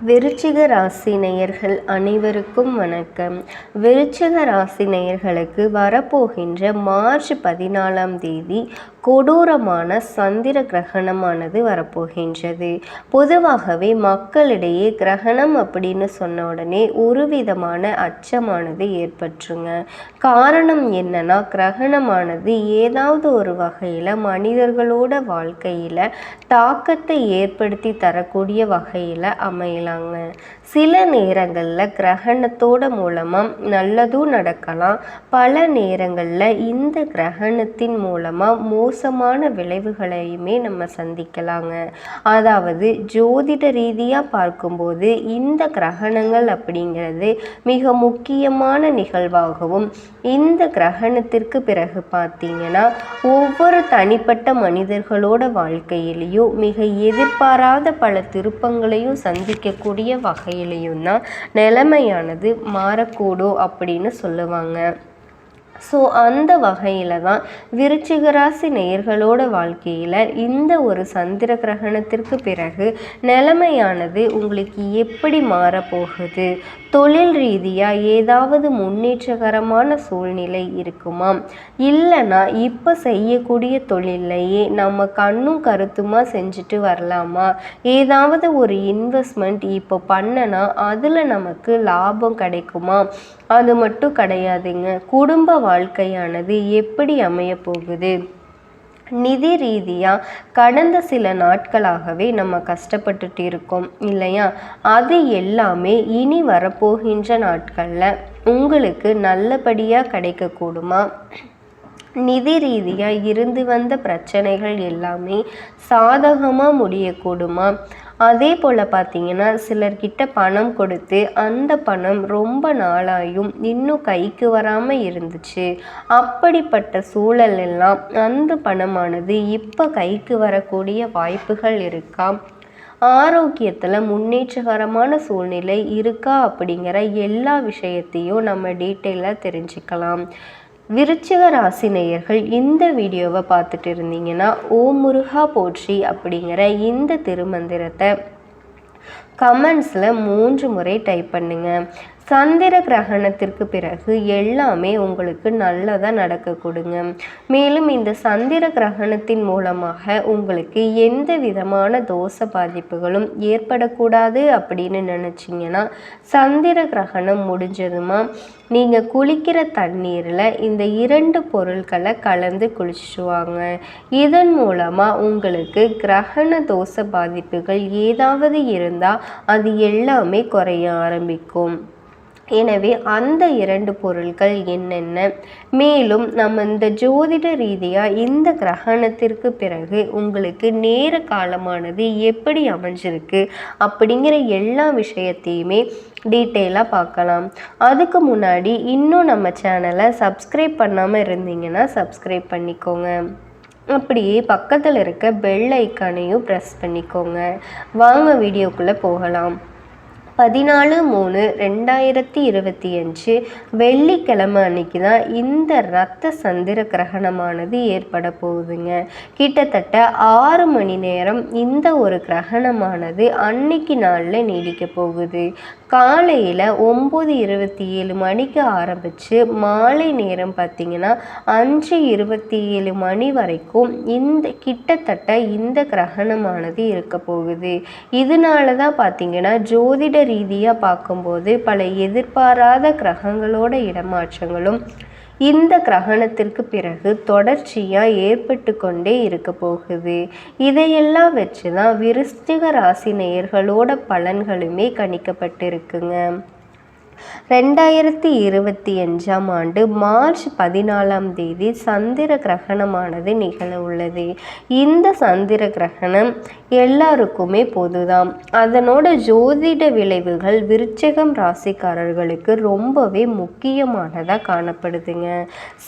விருச்சிக ராசி நேயர்கள் அனைவருக்கும் வணக்கம். விருச்சிக ராசி நேயர்களுக்கு வரப்போகின்ற மார்ச் 14ஆம் தேதி கொடூரமான சந்திர கிரகணமானது வரப்போகின்றது. பொதுவாகவே மக்களிடையே கிரகணம் அப்படின்னு சொன்ன உடனே ஒரு விதமான அச்சமானது ஏற்பட்டுருங்க. காரணம் என்னன்னா, கிரகணமானது ஏதாவது ஒரு வகையில் மனிதர்களோட வாழ்க்கையில் தாக்கத்தை ஏற்படுத்தி தரக்கூடிய வகையில் அமையலாங்க. சில நேரங்களில் கிரகணத்தோட மூலமாக நல்லதும் நடக்கலாம். பல நேரங்களில் இந்த கிரகணத்தின் மூலமாக மோசமான விளைவுகளையுமே நம்ம சந்திக்கலாங்க. அதாவது ஜோதிட ரீதியாக பார்க்கும்போது இந்த கிரகணங்கள் அப்படிங்கிறது மிக முக்கியமான நிகழ்வாகவும், இந்த கிரகணத்திற்கு பிறகு பார்த்தீங்கன்னா ஒவ்வொரு தனிப்பட்ட மனிதர்களோட வாழ்க்கையிலையும் மிக எதிர்பாராத பல திருப்பங்களையும் சந்திக்கக்கூடிய வகையிலையும் தான் நிலைமையானது மாறக்கூடும் அப்படின்னு சொல்லுவாங்க. ஸோ அந்த வகையில் தான் விருச்சிக ராசி நேயர்களோட வாழ்க்கையில் இந்த ஒரு சந்திர கிரகணத்திற்கு பிறகு நிலைமையானது உங்களுக்கு எப்படி மாறப்போகுது, தொழில் ரீதியாக ஏதாவது முன்னேற்றகரமான சூழ்நிலை இருக்குமா, இல்லைன்னா இப்போ செய்யக்கூடிய தொழிலையே நம்ம கண்ணும் கருத்துமாக செஞ்சுட்டு வரலாமா, ஏதாவது ஒரு இன்வெஸ்ட்மெண்ட் இப்போ பண்ணனா அதில் நமக்கு லாபம் கிடைக்குமா, அது மட்டும் கிடையாதுங்க, குடும்ப வாழ்க்கையானது எப்படி அமைய போகுது, நிதி ரீதியாக கடந்த சில நாட்களாகவே நம்ம கஷ்டப்பட்டுட்டு இருக்கோம் இல்லையா, அது எல்லாமே இனி வரப்போகின்ற நாட்களில் உங்களுக்கு நல்லபடியாக கிடைக்கக்கூடுமா, நிதி ரீதியாக இருந்து வந்த பிரச்சனைகள் எல்லாமே சாதகமாக முடியக்கூடுமா, அதே போல் பார்த்தீங்கன்னா சிலர்கிட்ட பணம் கொடுத்து அந்த பணம் ரொம்ப நாளாயும் இன்னும் கைக்கு வராமல் இருந்துச்சு, அப்படிப்பட்ட சூழல் எல்லாம் அந்த பணமானது இப்போ கைக்கு வரக்கூடிய வாய்ப்புகள் இருக்கா, ஆரோக்கியத்தில் முன்னேற்றகரமான சூழ்நிலை இருக்கா அப்படிங்கிற எல்லா விஷயத்தையும் நம்ம டீட்டெயிலாக தெரிஞ்சுக்கலாம். விருச்சிக ராசி நேயர்கள் இந்த வீடியோவை பார்த்துட்டு இருந்தீங்கன்னா ஓம் முருகா போற்றி அப்படிங்கிற இந்த திருமந்திரத்தை கமெண்ட்ஸில் 3 முறை டைப் பண்ணுங்க. சந்திர கிரகணத்திற்கு பிறகு எல்லாமே உங்களுக்கு நல்லதாக நடக்க கொடுங்க. மேலும் இந்த சந்திர கிரகணத்தின் மூலமாக உங்களுக்கு எந்த விதமான தோஷ பாதிப்புகளும் ஏற்படக்கூடாது அப்படின்னு நினச்சிங்கன்னா சந்திர கிரகணம் முடிஞ்சதுமா நீங்கள் குளிக்கிற தண்ணீரில் இந்த 2 பொருட்களை கலந்து குளிச்சுட்டு வாங்க. இதன் மூலமாக உங்களுக்கு கிரகண தோஷ பாதிப்புகள் ஏதாவது இருந்தால் அது எல்லாமே குறைய ஆரம்பிக்கும். எனவே அந்த 2 பொருட்கள் என்னென்ன, மேலும் நம்ம இந்த ஜோதிட ரீதியாக இந்த கிரகணத்திற்கு பிறகு உங்களுக்கு நேர காலமானது எப்படி அமைஞ்சிருக்கு அப்படிங்கிற எல்லா விஷயத்தையுமே டீட்டெயிலாக பார்க்கலாம். அதுக்கு முன்னாடி இன்னும் நம்ம சேனலை சப்ஸ்கிரைப் பண்ணாமல் இருந்தீங்கன்னா சப்ஸ்கிரைப் பண்ணிக்கோங்க. அப்படியே பக்கத்தில் இருக்க பெல் ஐக்கானையும் ப்ரெஸ் பண்ணிக்கோங்க. வாங்க வீடியோக்குள்ளே போகலாம். 14/3/2025 வெள்ளிக்கிழமை அன்னைக்கு தான் இந்த இரத்த சந்திர கிரகணமானது ஏற்பட போகுதுங்க. கிட்டத்தட்ட 6 மணி நேரம் இந்த ஒரு கிரகணமானது அன்னைக்கு நாளில் நீடிக்க போகுது. காலையில் 9:27 மணிக்கு ஆரம்பித்து மாலை நேரம் பார்த்திங்கன்னா 5:27 மணி வரைக்கும் கிட்டத்தட்ட இந்த கிரகணமானது இருக்க போகுது. இதனால தான் பார்த்திங்கன்னா ஜோதிட ரீதியாக பார்க்கும்போது பல எதிர்பாராத கிரகங்களோட இடமாற்றங்களும் இந்த கிரகணத்திற்கு பிறகு தொடர்ச்சியாக ஏற்பட்டு கொண்டே இருக்க போகுது. இதையெல்லாம் வச்சு தான் விருச்சிக ராசி நேயர்களோட பலன்களுமே கணிக்கப்பட்டிருக்குங்க. 2025ஆம் ஆண்டு மார்ச் 14ஆம் தேதி சந்திர கிரகணமானது நிகழ உள்ளது. இந்த சந்திர கிரகணம் எல்லாருக்குமே பொதுதான். அதனோட ஜோதிட விளைவுகள் விருச்சிகம் ராசிக்காரர்களுக்கு ரொம்பவே முக்கியமானதாக காணப்படுதுங்க.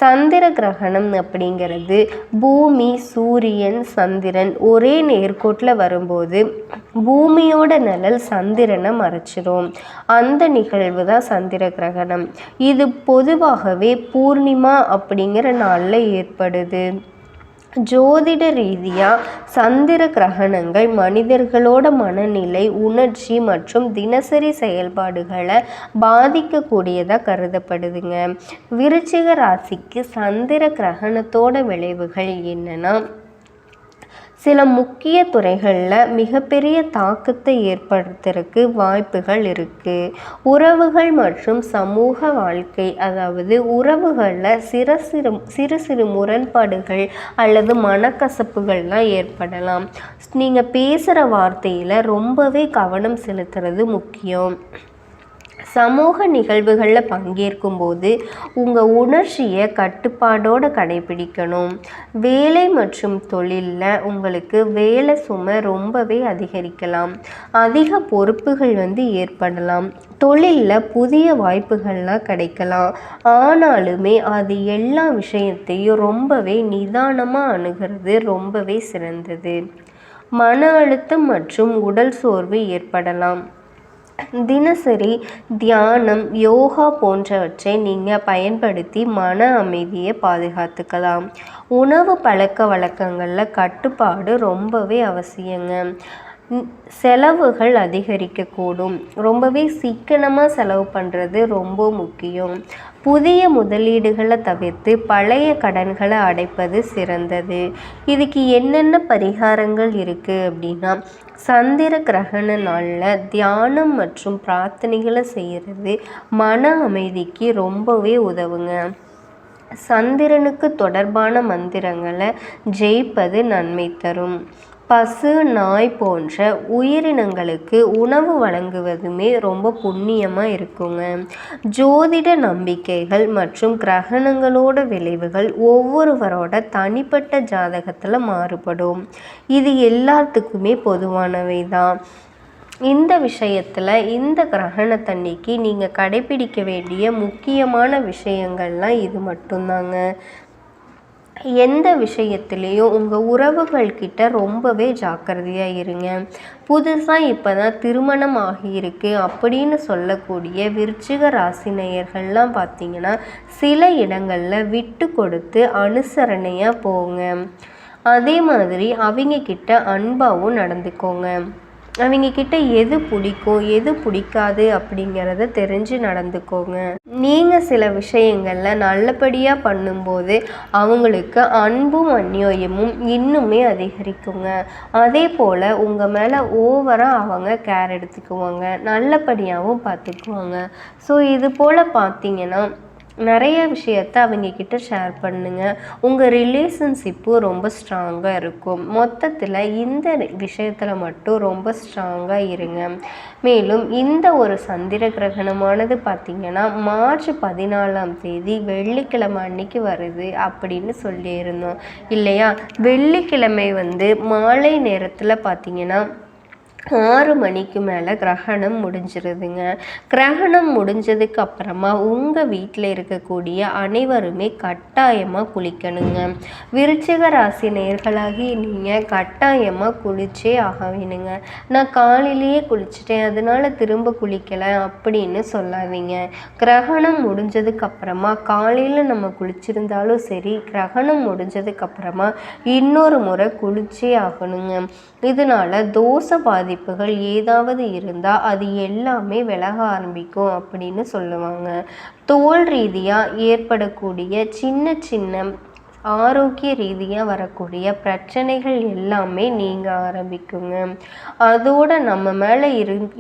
சந்திர கிரகணம் அப்படிங்கிறது பூமி, சூரியன், சந்திரன் ஒரே நேர்கோட்டில் வரும்போது பூமியோட நிழல் சந்திரனை மறைச்சிரும். அந்த நிகழ்வு தான் சந்திர கிரகணம். இது பொதுவாகவே பூர்ணிமா அப்படிங்கிற நாளில் ஏற்படுது. ஜோதிட ரீதியாக சந்திர கிரகணங்கள் மனிதர்களோட மனநிலை, உணர்ச்சி மற்றும் தினசரி செயல்பாடுகளை பாதிக்கக்கூடியதாக கருதப்படுதுங்க. விருச்சிக ராசிக்கு சந்திர கிரகணத்தோட விளைவுகள் என்னன்னா, சில முக்கிய துறைகளில் மிகப்பெரிய தாக்கத்தை ஏற்படுத்துறதுக்கு வாய்ப்புகள் இருக்குது. உறவுகள் மற்றும் சமூக வாழ்க்கை, அதாவது உறவுகளில் சிறு சிறு முரண்பாடுகள் அல்லது மனக்கசப்புகள்லாம் ஏற்படலாம். நீங்கள் பேசுகிற வார்த்தையில் ரொம்பவே கவனம் செலுத்துறது முக்கியம். சமூக நிகழ்வுகளில் பங்கேற்கும் போது உங்கள் உணர்ச்சியை கட்டுப்பாடோடு கடைபிடிக்கணும். வேலை மற்றும் தொழிலில் உங்களுக்கு வேலை சுமை ரொம்பவே அதிகரிக்கலாம். அதிக பொறுப்புகள் ஏற்படலாம். தொழிலில் புதிய வாய்ப்புகள்லாம் கிடைக்கலாம். ஆனாலுமே அது எல்லா விஷயத்தையும் ரொம்பவே நிதானமாக அணுகிறது ரொம்பவே சிறந்தது. மன அழுத்தம் மற்றும் உடல் சோர்வு ஏற்படலாம். தினசரி தியானம், யோகா போன்றவற்றை நீங்கள் பயன்படுத்தி மன அமைதியை பாதுகாத்துக்கலாம். உணவு பழக்க வழக்கங்களில் கட்டுப்பாடு ரொம்பவே அவசியங்க. செலவுகள் அதிகரிக்கக்கூடும். ரொம்பவே சிக்கனமாக செலவு பண்ணுறது ரொம்ப முக்கியம். புதிய முதலீடுகளை தவிர்த்து பழைய கடன்களை அடைப்பது சிறந்தது. இதுக்கு என்னென்ன பரிகாரங்கள் இருக்குது அப்படின்னா, சந்திர கிரகண நாளில் தியானம் மற்றும் பிரார்த்தனைகளை செய்கிறது மன அமைதிக்கு ரொம்பவே உதவுங்க. சந்திரனுக்கு தொடர்பான மந்திரங்களை ஜெயிப்பது நன்மை தரும். பசு, நாய் போன்ற உயிரினங்களுக்கு உணவு வழங்குவதுமே ரொம்ப புண்ணியமாக இருக்குங்க. ஜோதிட நம்பிக்கைகள் மற்றும் கிரகணங்களோட விளைவுகள் ஒவ்வொருவரோட தனிப்பட்ட ஜாதகத்தில் மாறுபடும். இது எல்லாத்துக்குமே பொதுவானவை தான். இந்த விஷயத்தில் இந்த கிரகணத்தன்னைக்கு நீங்கள் கடைபிடிக்க வேண்டிய முக்கியமான விஷயங்கள்லாம் இது மட்டும்தாங்க. எந்த விஷயத்துலேயும் உங்கள் உறவுகள்கிட்ட ரொம்பவே ஜாக்கிரதையாக இருங்க. புதுசாக இப்போ தான் திருமணம் ஆகியிருக்கு அப்படின்னு சொல்லக்கூடிய விருச்சிக ராசி நேயர்கள்லாம் பார்த்திங்கன்னா, சில இடங்களில் விட்டு கொடுத்து அனுசரணையாக போங்க. அதே மாதிரி அவங்கக்கிட்ட அன்பாகவும் நடந்துக்கோங்க. அவங்கக்கிட்ட எது பிடிக்கும் எது பிடிக்காது அப்படிங்கிறத தெரிஞ்சு நடந்துக்கோங்க. நீங்கள் சில விஷயங்களில் நல்லபடியாக பண்ணும்போது அவங்களுக்கு அன்பும் அந்யோன்யமும் இன்னுமே அதிகரிக்குங்க. அதே போல் உங்கள் மேலே ஓவராக அவங்க கேர் எடுத்துக்குவாங்க, நல்லபடியாகவும் பார்த்துக்குவாங்க. ஸோ இது போல் பார்த்தீங்கன்னா நிறைய விஷயத்த அவங்கக்கிட்ட ஷேர் பண்ணுங்கள். உங்கள் ரிலேஷன்ஷிப்பும் ரொம்ப ஸ்ட்ராங்காக இருக்கும். மொத்தத்தில் இந்த விஷயத்தில் மட்டும் ரொம்ப ஸ்ட்ராங்காக இருங்க. மேலும் இந்த ஒரு சந்திர கிரகணமானது பார்த்திங்கன்னா மார்ச் 14ஆம் தேதி வெள்ளிக்கிழமை அன்னைக்கு வருது அப்படின்னு சொல்லியிருந்தோம் இல்லையா? வெள்ளிக்கிழமை மாலை நேரத்தில் பார்த்திங்கன்னா 6 மணிக்கு மேலே கிரகணம் முடிஞ்சிருதுங்க. கிரகணம் முடிஞ்சதுக்கு அப்புறமா உங்கள் வீட்டில் இருக்கக்கூடிய அனைவருமே கட்டாயமாக குளிக்கணுங்க. விருச்சிக ராசி நேயர்களாகி நீங்கள் கட்டாயமாக குளிச்சே ஆக வேணுங்க. நான் காலையிலேயே குளிச்சிட்டேன் அதனால் திரும்ப குளிக்கலை அப்படின்னு சொல்லாதீங்க. கிரகணம் முடிஞ்சதுக்கு அப்புறமா காலையில் நம்ம குளிச்சிருந்தாலும் சரி, கிரகணம் முடிஞ்சதுக்கப்புறமா இன்னொரு முறை குளிச்சே ஆகணுங்க. இதனால் தோஷ பாதிப்புகள் ஏதாவது இருந்தால் அது எல்லாமே விலக ஆரம்பிக்கும் அப்படின்னு சொல்லுவாங்க. தோல் ரீதியாக ஏற்படக்கூடிய சின்ன சின்ன ஆரோக்கிய ரீதியாக வரக்கூடிய பிரச்சனைகள் எல்லாமே நீங்க ஆரம்பிக்குங்க. அதோட நம்ம மேலே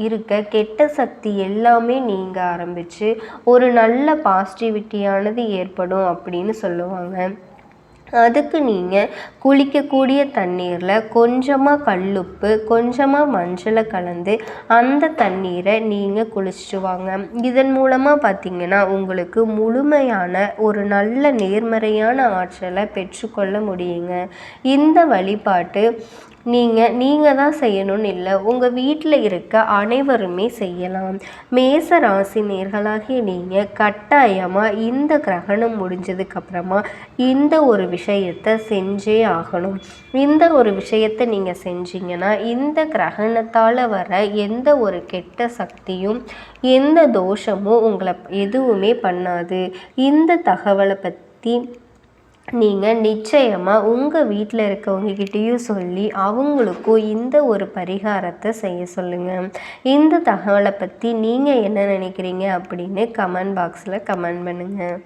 இருக்க கெட்ட சக்தி எல்லாமே நீங்க ஆரம்பித்து ஒரு நல்ல பாசிட்டிவிட்டியானது ஏற்படும் அப்படின்னு சொல்லுவாங்க. அதுக்கு நீங்கள் குளிக்கக்கூடிய தண்ணீரில் கொஞ்சமாக கல்லுப்பு, கொஞ்சமாக மஞ்சளை கலந்து அந்த தண்ணீரை நீங்கள் குளிச்சுட்டு வாங்க. இதன் மூலமாக பார்த்திங்கன்னா உங்களுக்கு முழுமையான ஒரு நல்ல நேர்மறையான ஆற்றலை பெற்றுக்கொள்ள முடியுங்க. இந்த வழிபாட்டு நீங்கள் தான் செய்யணும்னு இல்லை, உங்கள் வீட்டில் இருக்க அனைவருமே செய்யலாம். மேச ராசி நேயர்களாகிய நீங்கள் கட்டாயமாக இந்த கிரகணம் முடிஞ்சதுக்கப்புறமா இந்த ஒரு விஷயத்தை செஞ்சே ஆகணும். இந்த ஒரு விஷயத்தை நீங்கள் செஞ்சீங்கன்னா இந்த கிரகணத்தால் வர எந்த ஒரு கெட்ட சக்தியும் எந்த தோஷமும் உங்களை எதுவுமே பண்ணாது. இந்த தகவலை பற்றி நீங்கள் நிச்சயமாக உங்கள் வீட்டில் இருக்கவங்கக்கிட்டேயும் சொல்லி அவங்களுக்கும் இந்த ஒரு பரிகாரத்தை செய்ய சொல்லுங்கள். இந்த தகவலை பற்றி நீங்கள் என்ன நினைக்கிறீங்க அப்படின்னு கமெண்ட் பாக்ஸில் கமெண்ட் பண்ணுங்கள்.